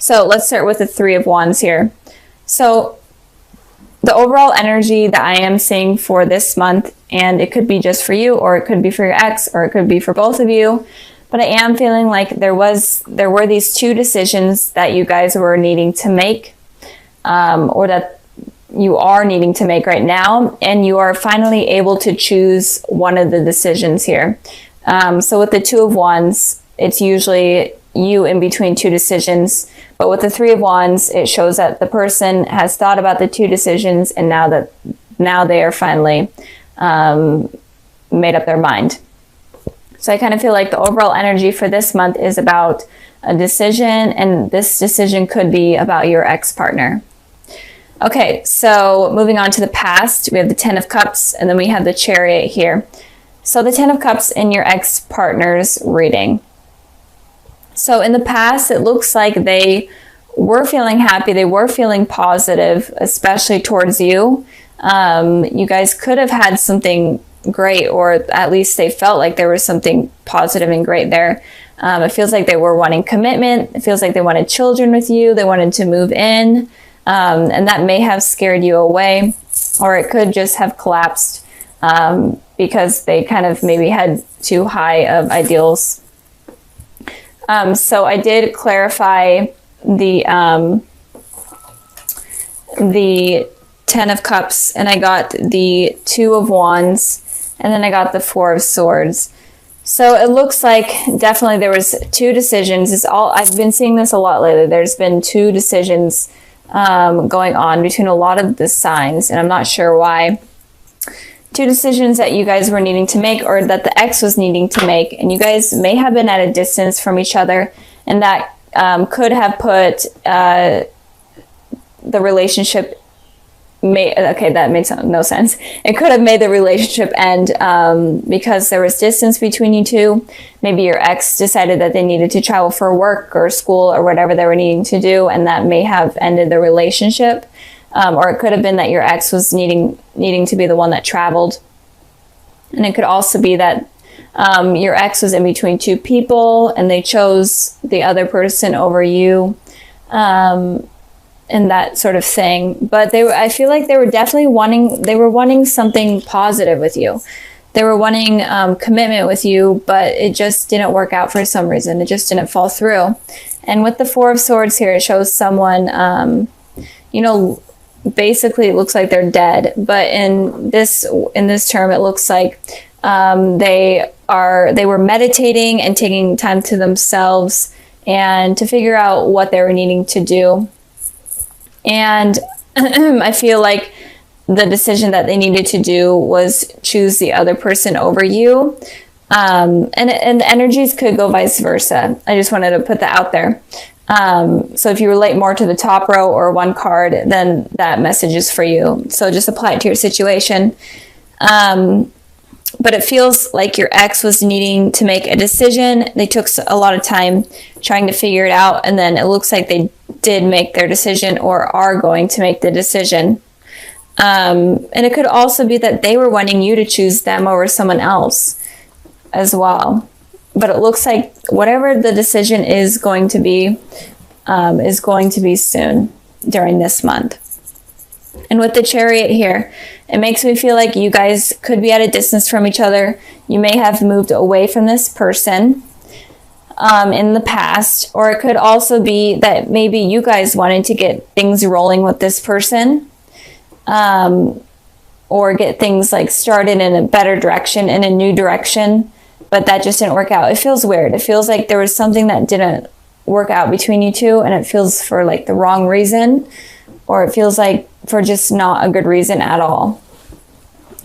So let's start with the Three of Wands here. So the overall energy that I am seeing for this month, and it could be just for you, or it could be for your ex, or it could be for both of you, but I am feeling like there were these two decisions that you guys were needing to make, or that you are needing to make right now, and you are finally able to choose one of the decisions here. So with the Two of Wands, it's usually you in between two decisions. But with the Three of Wands, it shows that the person has thought about the two decisions, and now they are finally made up their mind. So I kind of feel like the overall energy for this month is about a decision, and this decision could be about your ex-partner. Okay, so moving on to the past, we have the Ten of Cups, and then we have the Chariot here. So the Ten of Cups in your ex-partner's reading. So in the past, it looks like they were feeling happy. They were feeling positive, especially towards you. You guys could have had something great, or at least they felt like there was something positive and great there. It feels like they were wanting commitment. It feels like they wanted children with you. They wanted to move in. And that may have scared you away, or it could just have collapsed because they kind of maybe had too high of ideals. So I did clarify the Ten of Cups, and I got the Two of Wands, and then I got the Four of Swords. So it looks like definitely there was two decisions. I've been seeing this a lot lately. There's been two decisions going on between a lot of the signs, and I'm not sure why. Two decisions that you guys were needing to make, or that the ex was needing to make, and you guys may have been at a distance from each other, and that could have put the relationship that makes no sense. It could have made the relationship end because there was distance between you two. Maybe your ex decided that they needed to travel for work or school or whatever they were needing to do, and that may have ended the relationship. Or it could have been that your ex was needing to be the one that traveled. And it could also be that your ex was in between two people, and they chose the other person over you, and that sort of thing. But I feel like they were definitely wanting something positive with you. They were wanting commitment with you, but it just didn't work out for some reason. It just didn't fall through. And with the Four of Swords here, it shows someone, basically it looks like they're dead, but in this term it looks like they were meditating and taking time to themselves and to figure out what they were needing to do. And I feel like the decision that they needed to do was choose the other person over you, and the energies could go vice versa. I just wanted to put that out there. So if you relate more to the top row or one card, then that message is for you. So just apply it to your situation. But it feels like your ex was needing to make a decision. They took a lot of time trying to figure it out, and then it looks like they did make their decision, or are going to make the decision. And it could also be that they were wanting you to choose them over someone else as well. But it looks like whatever the decision is going to be soon during this month. And with the Chariot here, it makes me feel like you guys could be at a distance from each other. You may have moved away from this person in the past, or it could also be that maybe you guys wanted to get things rolling with this person, or get things like started in a better direction, in a new direction. But that just didn't work out. It feels weird. It feels like there was something that didn't work out between you two, and it feels for like the wrong reason, or it feels like for just not a good reason at all.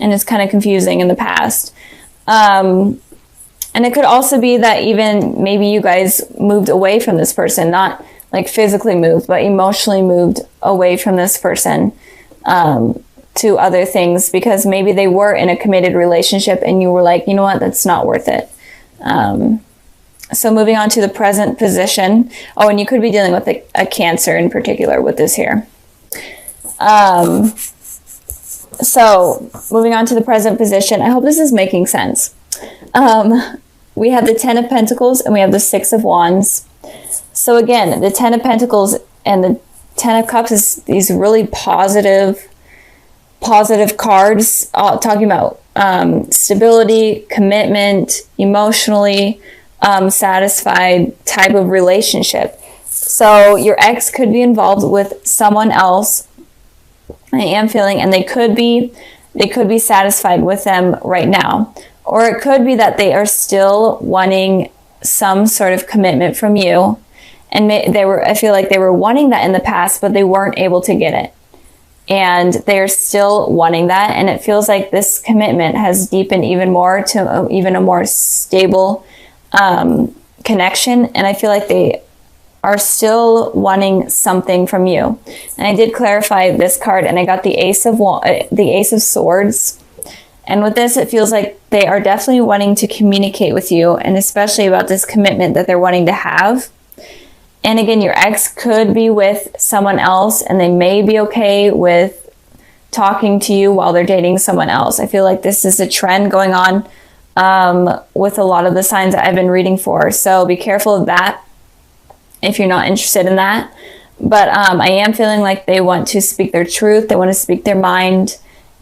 And it's kind of confusing in the past. And it could also be that even maybe you guys moved away from this person, not like physically moved, but emotionally moved away from this person, to other things, because maybe they were in a committed relationship and you were like, you know what, that's not worth it. So moving on to the present position. Oh, and you could be dealing with a Cancer in particular with this here. So moving on to the present position. I hope this is making sense. We have the Ten of Pentacles and we have the Six of Wands. So again, the Ten of Pentacles and the Ten of Cups is these really positive cards, talking about stability, commitment, emotionally satisfied type of relationship. So your ex could be involved with someone else, I am feeling, and they could be satisfied with them right now. Or it could be that they are still wanting some sort of commitment from you. And I feel like they were wanting that in the past, but they weren't able to get it. And they're still wanting that. And it feels like this commitment has deepened even more to even a more stable connection. And I feel like they are still wanting something from you. And I did clarify this card, and I got the Ace of Swords. And with this, it feels like they are definitely wanting to communicate with you, and especially about this commitment that they're wanting to have. And again, your ex could be with someone else, and they may be okay with talking to you while they're dating someone else. I feel like this is a trend going on with a lot of the signs that I've been reading for. So be careful of that if you're not interested in that. But I am feeling like they want to speak their truth. They want to speak their mind.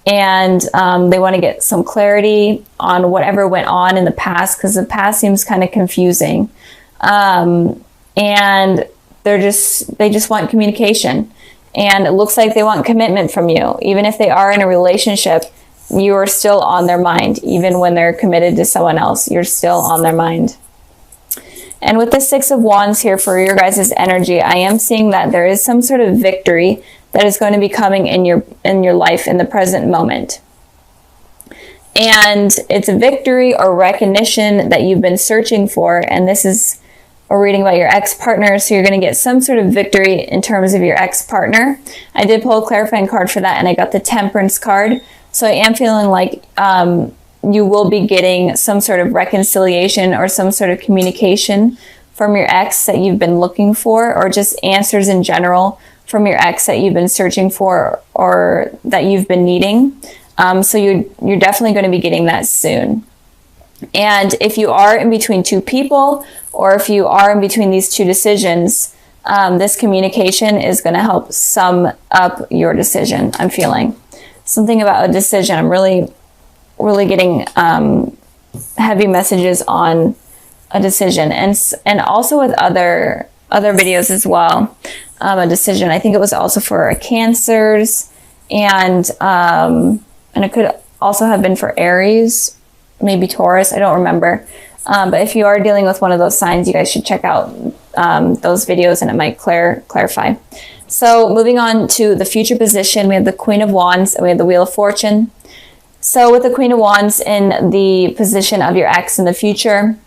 And they want to get some clarity on whatever went on in the past, because the past seems kind of confusing. And they just want communication. And it looks like they want commitment from you. Even if they are in a relationship, you are still on their mind. Even when they're committed to someone else, you're still on their mind. And with the Six of Wands here for your guys' energy, I am seeing that there is some sort of victory that is going to be coming in your life in the present moment. And it's a victory or recognition that you've been searching for. And this is a reading about your ex-partner. So you're going to get some sort of victory in terms of your ex-partner. I did pull a clarifying card for that, and I got the Temperance card. So I am feeling like you will be getting some sort of reconciliation or some sort of communication from your ex that you've been looking for, or just answers in general from your ex that you've been searching for or that you've been needing. So you're definitely going to be getting that soon. And if you are in between two people, or if you are in between these two decisions, this communication is going to help sum up your decision. I'm feeling something about a decision. I'm really getting heavy messages on a decision, and also with other videos as well. A decision. I think it was also for Cancers, and it could also have been for Aries, maybe Taurus. I don't remember. But if you are dealing with one of those signs, you guys should check out those videos, and it might clarify. So moving on to the future position, we have the Queen of Wands and we have the Wheel of Fortune. So with the Queen of Wands in the position of your ex in the future,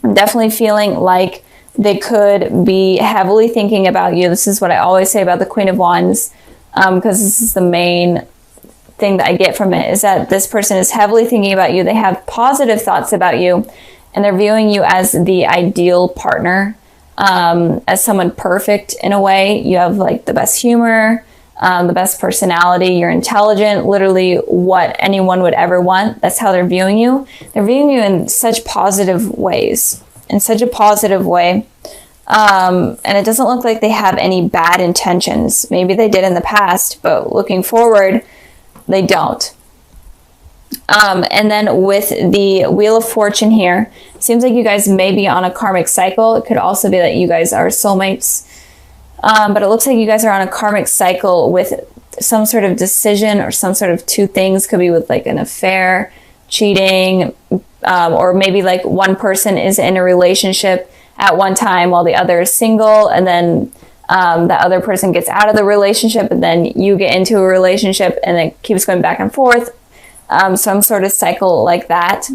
I'm definitely feeling like they could be heavily thinking about you. This is what I always say about the Queen of Wands, because this is the main thing that I get from it, is that this person is heavily thinking about you. They have positive thoughts about you, and they're viewing you as the ideal partner, as someone perfect in a way. You have like the best humor, the best personality, you're intelligent, literally what anyone would ever want. That's how they're viewing you. They're viewing you in such positive ways, in such a positive way. And it doesn't look like they have any bad intentions. Maybe they did in the past, but looking forward, they don't. And then with the Wheel of Fortune here, seems like you guys may be on a karmic cycle. It could also be that you guys are soulmates. But it looks like you guys are on a karmic cycle with some sort of decision, or some sort of two things. Could be with like an affair, cheating, or maybe like one person is in a relationship at one time while the other is single, and then the other person gets out of the relationship, and then you get into a relationship, and it keeps going back and forth. Some sort of cycle like that.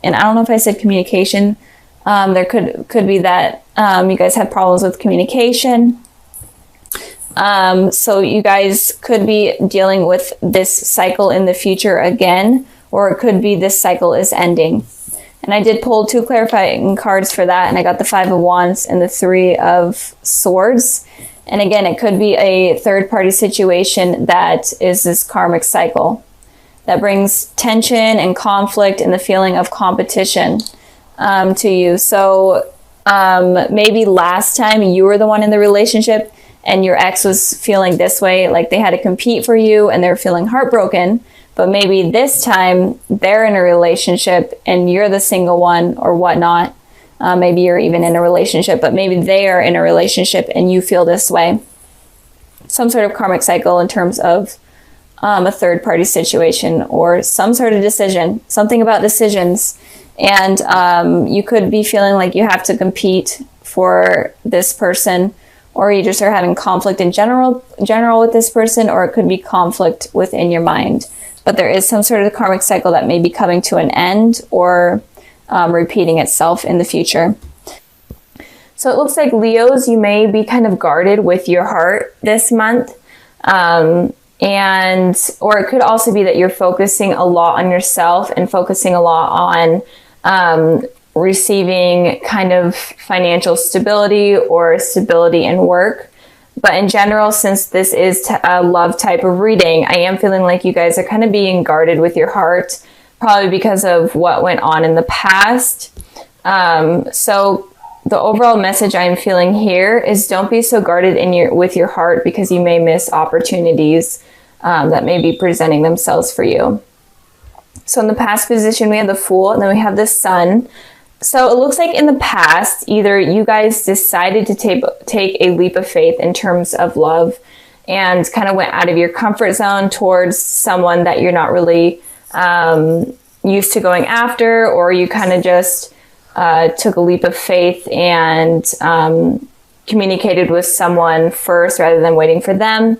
And I don't know if I said communication. There could be that you guys have problems with communication. So you guys could be dealing with this cycle in the future again, or it could be this cycle is ending. And I did pull two clarifying cards for that, and I got the Five of Wands and the Three of Swords. And again, it could be a third-party situation that is this karmic cycle that brings tension and conflict and the feeling of competition to you. So maybe last time you were the one in the relationship and your ex was feeling this way, like they had to compete for you and they're feeling heartbroken. But maybe this time they're in a relationship and you're the single one or whatnot. Maybe you're even in a relationship, but maybe they are in a relationship and you feel this way. Some sort of karmic cycle in terms of a third party situation or some sort of decision, something about decisions. And you could be feeling like you have to compete for this person, or you just are having conflict in general with this person, or it could be conflict within your mind. But there is some sort of karmic cycle that may be coming to an end or repeating itself in the future. So it looks like Leos, you may be kind of guarded with your heart this month. Or it could also be that you're focusing a lot on yourself and focusing a lot on receiving kind of financial stability or stability in work. But in general, since this is a love type of reading, I am feeling like you guys are kind of being guarded with your heart, probably because of what went on in the past. So the overall message I'm feeling here is don't be so guarded with your heart, because you may miss opportunities that may be presenting themselves for you. So in the past position, we have the Fool, and then we have the Sun. So it looks like in the past, either you guys decided to take a leap of faith in terms of love and kind of went out of your comfort zone towards someone that you're not really used to going after, or you kind of just took a leap of faith and communicated with someone first rather than waiting for them.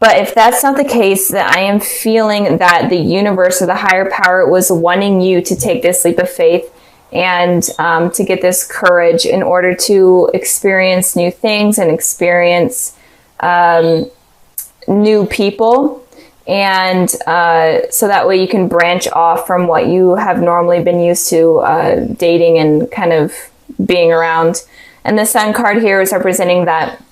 But if that's not the case, then I am feeling that the universe or the higher power was wanting you to take this leap of faith and to get this courage in order to experience new things and experience new people. And so that way you can branch off from what you have normally been used to dating and kind of being around. And the Sun card here is representing that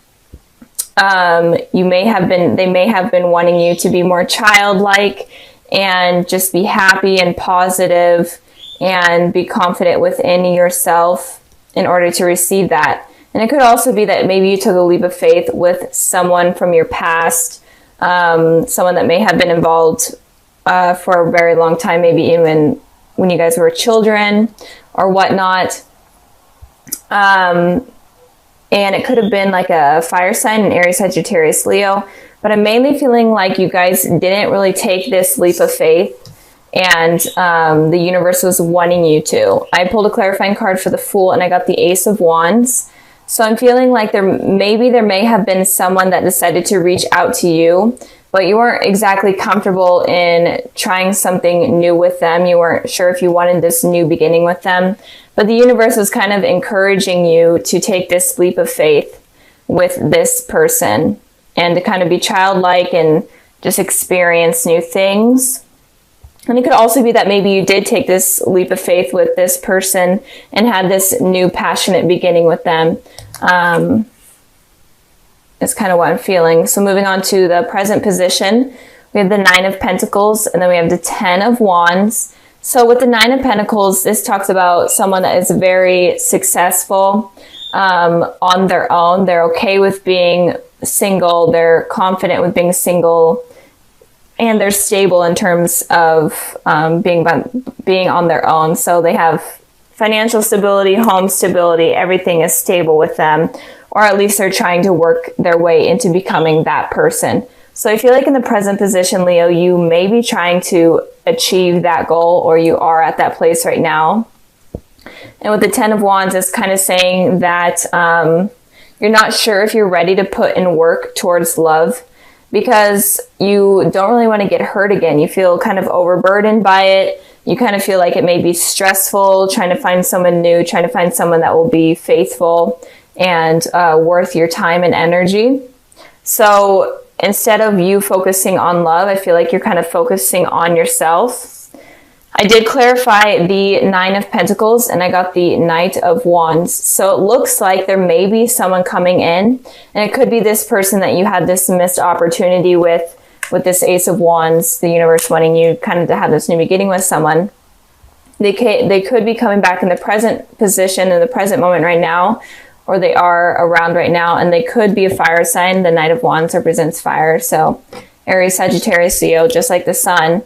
they may have been wanting you to be more childlike and just be happy and positive and be confident within yourself in order to receive that. And it could also be that maybe you took a leap of faith with someone from your past, someone that may have been involved for a very long time, maybe even when you guys were children or whatnot. And it could have been like a fire sign, an Aries, Sagittarius, Leo. But I'm mainly feeling like you guys didn't really take this leap of faith, and the universe was wanting you to. I pulled a clarifying card for the Fool, and I got the Ace of Wands. So I'm feeling like there may have been someone that decided to reach out to you, but you weren't exactly comfortable in trying something new with them. You weren't sure if you wanted this new beginning with them. But the universe was kind of encouraging you to take this leap of faith with this person and to kind of be childlike and just experience new things. And it could also be that maybe you did take this leap of faith with this person and had this new passionate beginning with them. It's kind of what I'm feeling. So moving on to the present position, we have the Nine of Pentacles, and then we have the Ten of Wands. So with the Nine of Pentacles, this talks about someone that is very successful on their own. They're okay with being single. They're confident with being single. And they're stable in terms of being on their own. So they have financial stability, home stability, everything is stable with them. Or at least they're trying to work their way into becoming that person. So I feel like in the present position, Leo, you may be trying to achieve that goal, or you are at that place right now. And with the Ten of Wands, it's kind of saying that you're not sure if you're ready to put in work towards love, because you don't really want to get hurt again. You feel kind of overburdened by it. You kind of feel like it may be stressful, trying to find someone new, trying to find someone that will be faithful and worth your time and energy. So instead of you focusing on love, I feel like you're kind of focusing on yourself. I did clarify the Nine of Pentacles, and I got the Knight of Wands. So it looks like there may be someone coming in, and it could be this person that you had this missed opportunity with this Ace of Wands, the universe wanting you kind of to have this new beginning with someone. They could be coming back in the present position, in the present moment right now, or they are around right now, and they could be a fire sign. The Knight of Wands represents fire, so Aries, Sagittarius, Leo, just like the sun.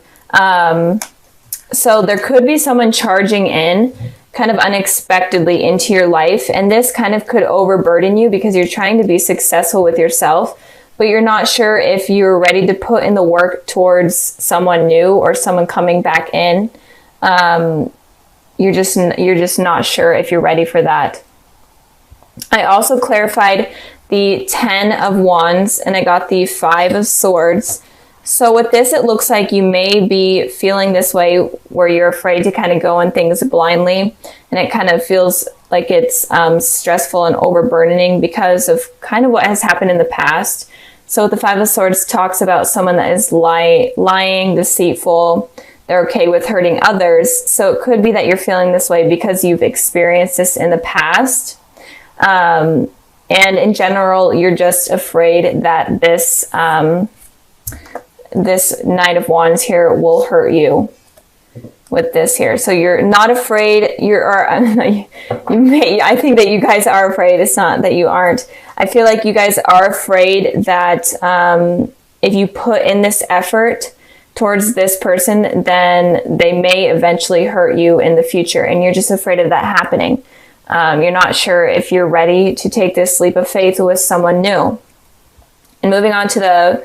So there could be someone charging in kind of unexpectedly into your life, and this kind of could overburden you because you're trying to be successful with yourself, but you're not sure if you're ready to put in the work towards someone new or someone coming back in. You're just not sure if you're ready for that. I also clarified the 10 of Wands, and I got the 5 of Swords. So with this, it looks like you may be feeling this way where you're afraid to kind of go on things blindly, and it kind of feels like it's stressful and overburdening because of kind of what has happened in the past. So the 5 of Swords talks about someone that is lying, deceitful. They're okay with hurting others. So it could be that you're feeling this way because you've experienced this in the past. And in general, you're just afraid that this Knight of Wands here will hurt you with this here. So you're not afraid. I think that you guys are afraid. It's not that you aren't. I feel like you guys are afraid that if you put in this effort towards this person, then they may eventually hurt you in the future. And you're just afraid of that happening. You're not sure if you're ready to take this leap of faith with someone new. And moving on to the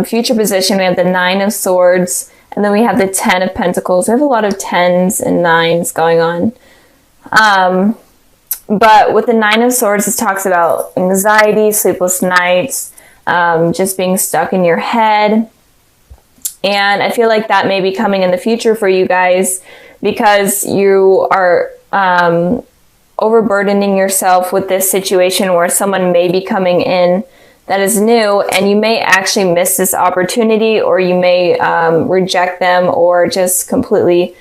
future position, we have the 9 of Swords, and then we have the 10 of Pentacles. We have a lot of 10s and 9s going on. But with the 9 of Swords, it talks about anxiety, sleepless nights, just being stuck in your head. And I feel like that may be coming in the future for you guys because you are overburdening yourself with this situation where someone may be coming in that is new, and you may actually miss this opportunity, or you may reject them, or just completely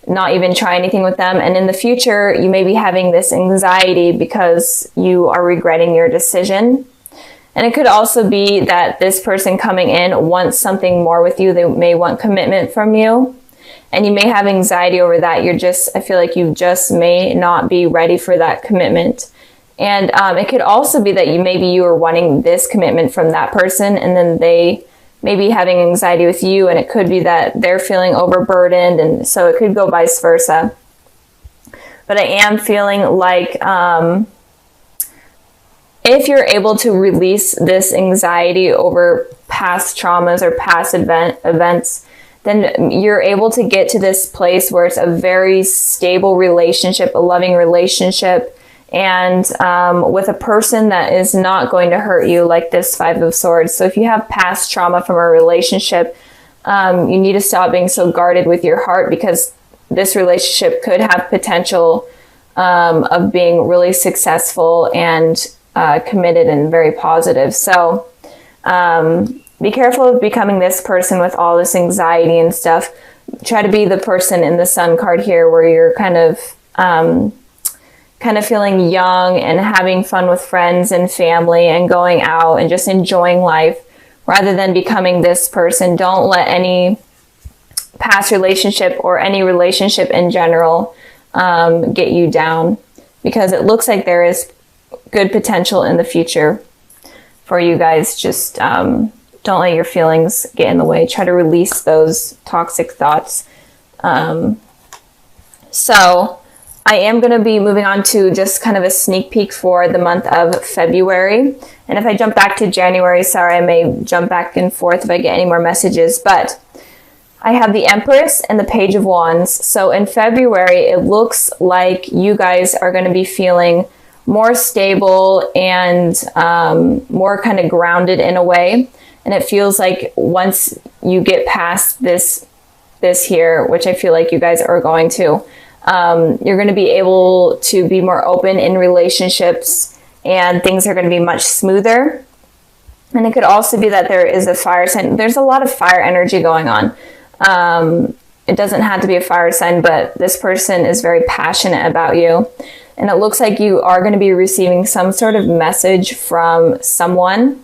not even try anything with them. And in the future, you may be having this anxiety because you are regretting your decision. And it could also be that this person coming in wants something more with you. They may want commitment from you, and you may have anxiety over that. I feel like you just may not be ready for that commitment. And it could also be that you are wanting this commitment from that person, and then they may be having anxiety with you, and it could be that they're feeling overburdened, and so it could go vice versa. But I am feeling like if you're able to release this anxiety over past traumas or past events, then you're able to get to this place where it's a very stable relationship, a loving relationship, and with a person that is not going to hurt you, like this 5 of Swords. So if you have past trauma from a relationship, you need to stop being so guarded with your heart, because this relationship could have potential of being really successful and committed and very positive. So be careful of becoming this person with all this anxiety and stuff. Try to be the person in the Sun card here where you're kind of feeling young and having fun with friends and family and going out and just enjoying life, rather than becoming this person. Don't let any past relationship or any relationship in general get you down, because it looks like there is good potential in the future for you guys. Just don't let your feelings get in the way. Try to release those toxic thoughts. So I am going to be moving on to just kind of a sneak peek for the month of February. And if I jump back to January, sorry, I may jump back and forth if I get any more messages, but I have the Empress and the Page of Wands. So in February, it looks like you guys are going to be feeling more stable and more kind of grounded in a way. And it feels like once you get past this here, which I feel like you guys are going to, you're going to be able to be more open in relationships, and things are going to be much smoother. And it could also be that there is a fire sign. There's a lot of fire energy going on. It doesn't have to be a fire sign, but this person is very passionate about you. And it looks like you are going to be receiving some sort of message from someone,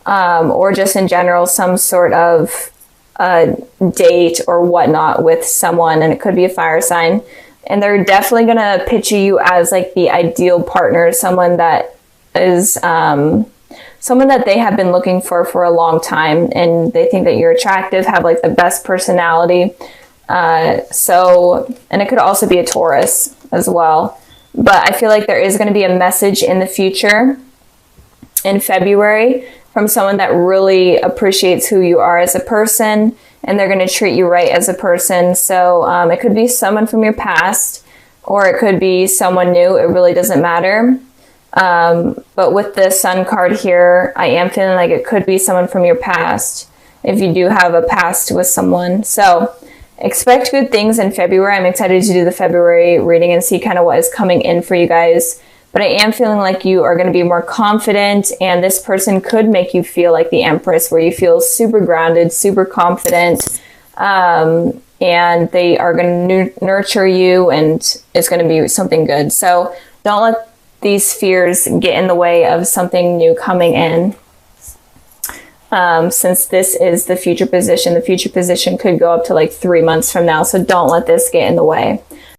or just in general, some sort of a date or whatnot with someone, and it could be a fire sign. And they're definitely going to picture you as like the ideal partner, someone that is someone that they have been looking for a long time, and they think that you're attractive, have like the best personality. And it could also be a Taurus as well. But I feel like there is going to be a message in the future in February from someone that really appreciates who you are as a person, and they're going to treat you right as a person. So it could be someone from your past, or it could be someone new. It really doesn't matter. But with the Sun card here, I am feeling like it could be someone from your past, if you do have a past with someone. So expect good things in February. I'm excited to do the February reading and see kind of what is coming in for you guys. But I am feeling like you are going to be more confident, and this person could make you feel like the Empress, where you feel super grounded, super confident, and they are going to nurture you, and it's going to be something good. So don't let these fears get in the way of something new coming in. Since this is the future position could go up to like 3 months from now. So don't let this get in the way.